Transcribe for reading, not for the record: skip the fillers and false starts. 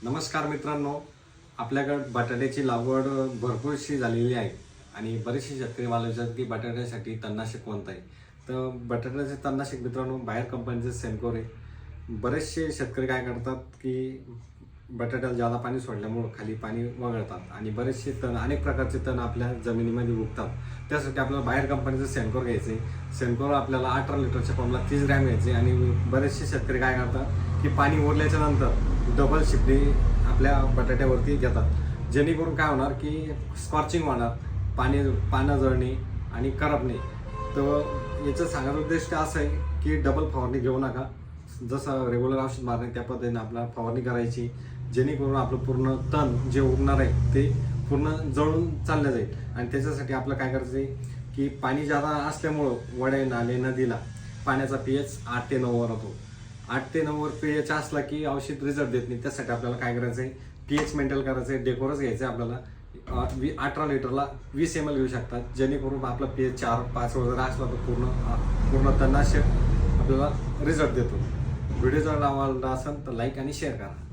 नमस्कार मित्रांनो, आपल्याकडे बटाट्याची लागवड भरपूरशी झालेली आहे आणि बरेचसे शेतकरी मला विचारतात की बटाट्यासाठी तणनाशक कोणतं आहे. तर बटाट्याचे तणनाशक मित्रांनो बाहेर कंपनीचे सेन्कोर आहे. बरेचसे शेतकरी काय करतात की बटाट्याला जादा पाणी सोडल्यामुळं खाली पाणी वगळतात आणि बरेचसे तण अनेक प्रकारचे तण आपल्या जमिनीमध्ये उगतात. त्यासाठी आपल्याला बाहेर कंपनीचं सेन्कोर घ्यायचं आहे. सेन्कोर आपल्याला 18 लिटरच्या पंपला 30 ग्रॅम घ्यायचे आणि बरेचसे शेतकरी काय करतात की पाणी ओरल्याच्या नंतर डबल शिपडी आपल्या बटाट्यावरती घेतात, जेणेकरून काय होणार की स्कॉर्चिंग होणार, पानं जळणे आणि करपणे. तर याचं सांगायचं उद्देश असं आहे की डबल फवारणी घेऊ नका. जसं रेग्युलर औषध मारणे त्या पद्धतीने आपल्याला फवारणी करायची, जेणेकरून आपलं पूर्ण तण जे उगणार आहे ते पूर्ण जळून चाललं जाईल. आणि त्याच्यासाठी आपलं काय करायचं आहे की पाणी जादा असल्यामुळं वडे नाले नदीला पाण्याचा pH 8 ते 9 वर होतो. 8 ते 9 वर pH असला की औषध रिझल्ट देत नाही. त्यासाठी आपल्याला काय करायचं आहे, pH मेंटेन करायचं आहे. डेकोरस घ्यायचं आहे आपल्याला. 18 लिटरला 20 ml घेऊ शकतात, जेणेकरून आपला pH 4-5 वगैरे असला तर पूर्ण तणनाशक आपल्याला रिझल्ट देतो. व्हिडिओ जर आवडला असेल तर लाईक आणि शेअर करा.